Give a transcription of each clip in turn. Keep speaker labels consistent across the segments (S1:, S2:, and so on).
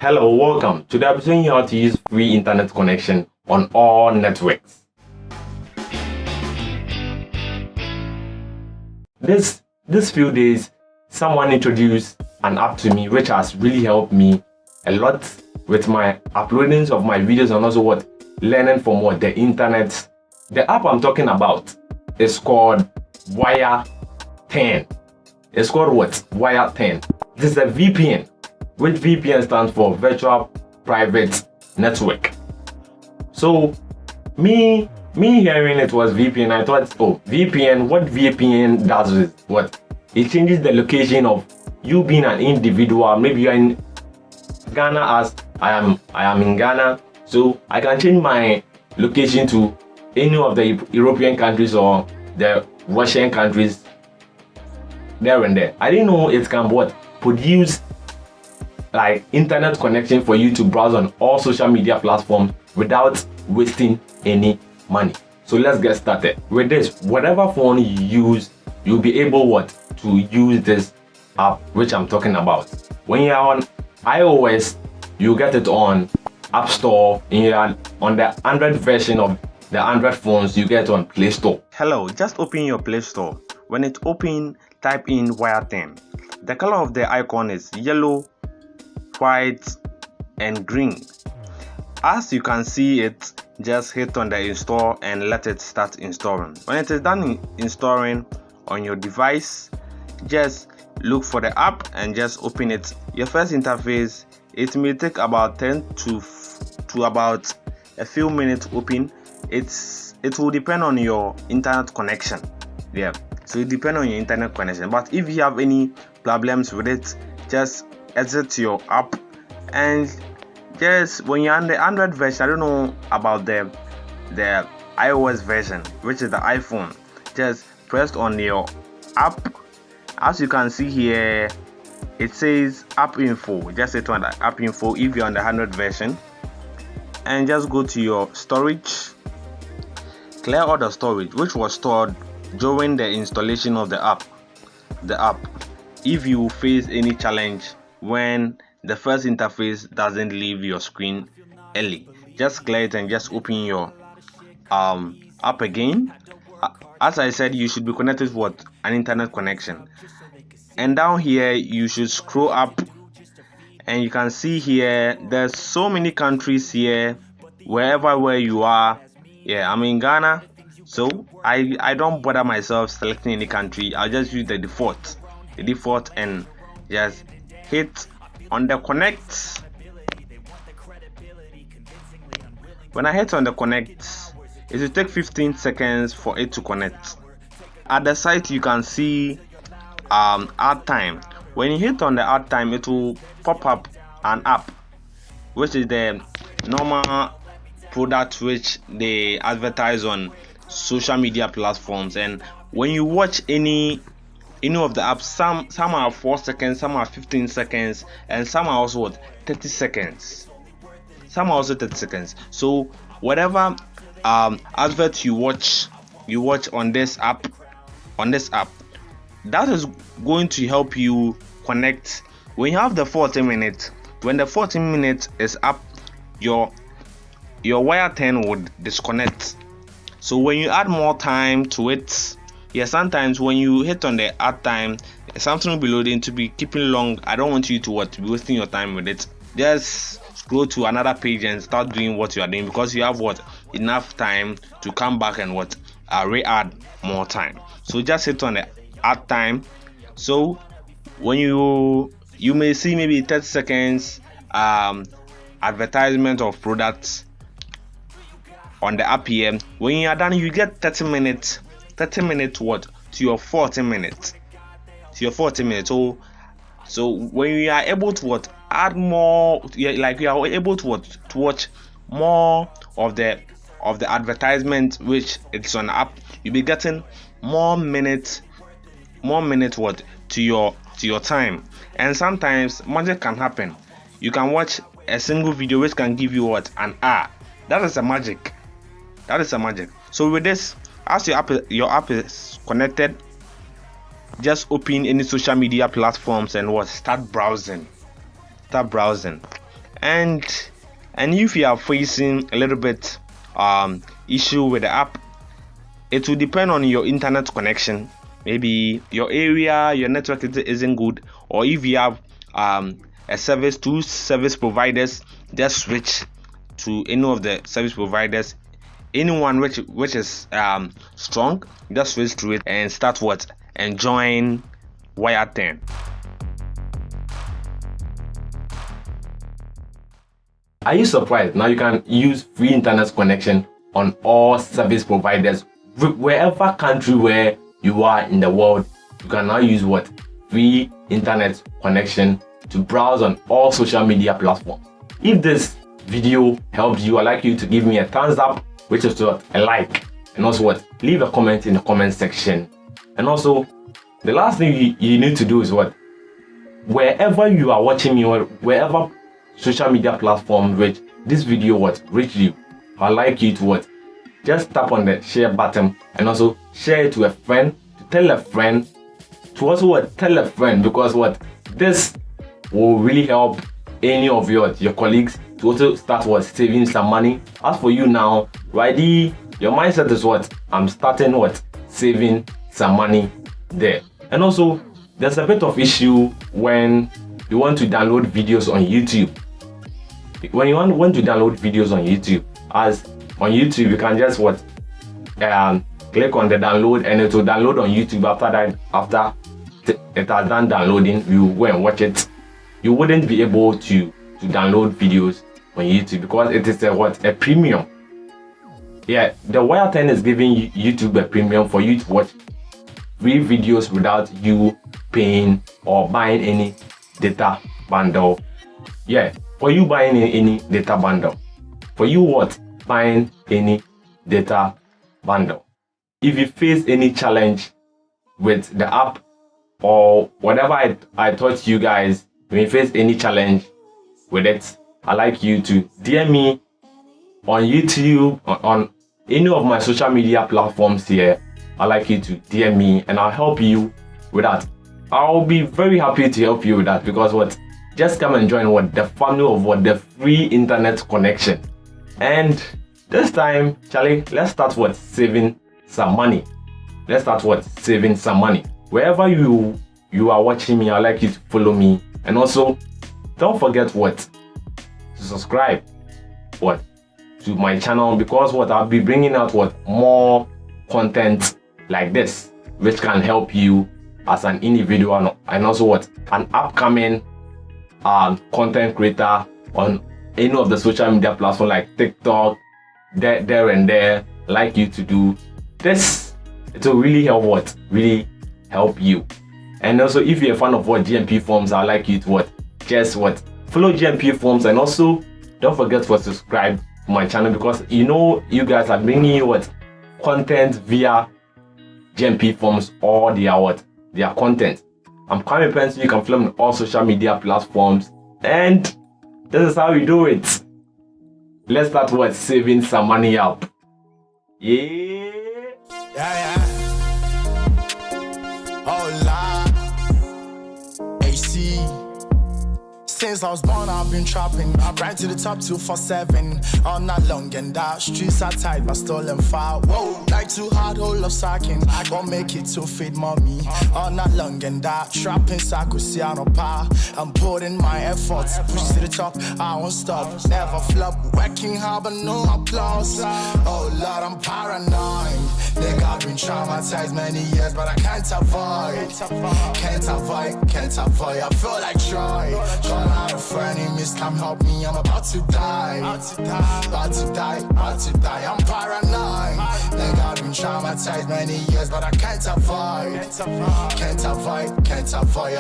S1: Hello, welcome. Today I'll be showing you how to use free internet connection on all networks. This few days, someone introduced an app to me which has really helped me a lot with my uploadings of my videos and also learning from the internet. The app I'm talking about is called Wire Tun. It's called Wire Tun. This is a VPN, which VPN stands for Virtual Private Network. So me hearing it was VPN, I thought, oh, VPN, what VPN does is it changes the location of you being an individual. Maybe you're in Ghana, as I am in Ghana, so I can change my location to any of the European countries or the Russian countries there and there. I didn't know it can produce like internet connection for you to browse on all social media platforms without wasting any money. So let's get started with this. Whatever phone you use, you'll be able to use this app which I'm talking about. When you're on iOS, you get it on App Store. And you're on the Android version of the Android phones, you get it on Play Store. Hello, just open your Play Store. When it open, type in Wire Tun. The color of the icon is yellow, white and green. As you can see it, just hit on the install and let it start installing. When it is done installing on your device, just look for the app and just open it. Your first interface, it may take about 10 to about a few minutes open. It will depend on your internet connection. So it depends on your internet connection, but if you have any problems with it, just exit your app and just when you're on the Android version, I don't know about the iOS version, which is the iPhone, just press on your app. As you can see here, it says app info. Just hit on the app info if you're on the Android version and just go to your storage, clear all the storage which was stored during the installation of the app. If you face any challenge when the first interface doesn't leave your screen early, just clear it and just open your app again. As I said, you should be connected with an internet connection, and down here you should scroll up and you can see here there's so many countries here where you are. I'm in Ghana, so I don't bother myself selecting any country. I'll just use the default and just hit on the connect. When I hit on the connect, it will take 15 seconds for it to connect. At the site you can see add time. When you hit on the add time, it will pop up an app which is the normal product which they advertise on social media platforms. And when you watch any of the apps, some are 4 seconds, some are 15 seconds, and some are also 30 seconds. So whatever advert you watch on this app, that is going to help you connect. When you have the 40 minutes, when the 14 minutes is up, your Wire Tun would disconnect. So when you add more time to it, sometimes when you hit on the add time, something will be loading to be keeping long. I don't want you to be wasting your time with it. Just scroll to another page and start doing what you are doing, because you have enough time to come back and re-add more time. So just hit on the add time. So when you may see maybe 30 seconds advertisement of products on the app here. When you are done, you get 30 minutes to your 40 minutes. So when you are able to add more, like you are able to watch more of the advertisement which it's on the app, you'll be getting more minutes to your time. And sometimes magic can happen. You can watch a single video which can give you an hour. That is a magic. So with this, as your app is connected, just open any social media platforms and start browsing.
S2: And if you are facing a little bit issue with the app, it will depend on your internet connection. Maybe your area, your network isn't good, or if you have a service, two service providers, just switch to any of the service providers. Anyone which is strong, just switch to it and start enjoying Wire Tun.
S1: Are you surprised? Now you can use free internet connection on all service providers. Wherever country where you are in the world, you can now use free internet connection to browse on all social media platforms. If this video helped you, I'd like you to give me a thumbs up, which is a like, and also leave a comment in the comment section. And also, the last thing you need to do is wherever you are watching me, or wherever social media platform which this video reach you, I'd like you to just tap on the share button and also share it to a friend, to tell a friend, to also tell a friend, because this will really help any of your colleagues to also start saving some money. As for you now, your mindset is I'm starting saving some money there. And also, there's a bit of issue when you want to download videos on YouTube. When you want to download videos on YouTube, as on YouTube you can just click on the download and it will download on YouTube. After it has done downloading, you go and watch it. You wouldn't be able to download videos on YouTube because it is a premium. Yeah, the Wire Tun is giving YouTube a premium for you to watch free videos without you paying or buying any data bundle. Yeah, for you buying any data bundle. For you buying any data bundle. If you face any challenge with the app or whatever I taught you guys, when you face any challenge with it, I'd like you to DM me on YouTube, on any of my social media platforms here. I'd like you to DM me and I'll help you with that. I'll be very happy to help you with that because just come and join the family of the free internet connection. And this time, Charlie, let's start saving some money. Let's start saving some money. Wherever you are watching me, I'd like you to follow me. And also, don't forget to subscribe to my channel, because I'll be bringing out more content like this, which can help you as an individual and also an upcoming content creator on any of the social media platforms like TikTok, there and there. Like you to do this, it will really help you. And also, if you're a fan of GMP forms, I'd like you to just follow GMP forms, and also don't forget to subscribe to my channel, because you guys are bringing you content via GMP forms or their content. I'm Kwame Pencil. You can follow me on all social media platforms, and this is how we do it. Let's start saving some money up. Yeah.
S3: Oh Lord, AC. Since I was born, I've been trapping. Right to the top 247. All night long and that streets are tight, but stolen fire. Whoa, like too hard, hold up sacking. I gon' make it to feed mommy. All night long and that trapping, no power. I'm putting my efforts, push to the top, I won't stop. Never flop, working hard, but no applause. Oh Lord, I'm paranoid. Nigga, I've been traumatized many years, but I can't avoid. Can't avoid. I feel like Troy. Out of enemies, come help me, I'm about to die. About to die, I'm paranoid. Nigga, I've been traumatized many years, but I can't avoid. I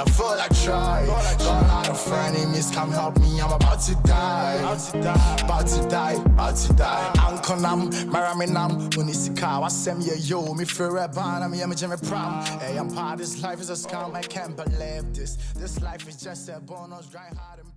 S3: feel like Troy. Out of enemies, come help me, I'm about to die. About to die. Ankonam, Maraminam, Unisika, Wasem, yo, me feel a ban, I'm a prom. Hey, I'm part, this life is a scam, I can't believe this. This life is just a bonus, grind hard and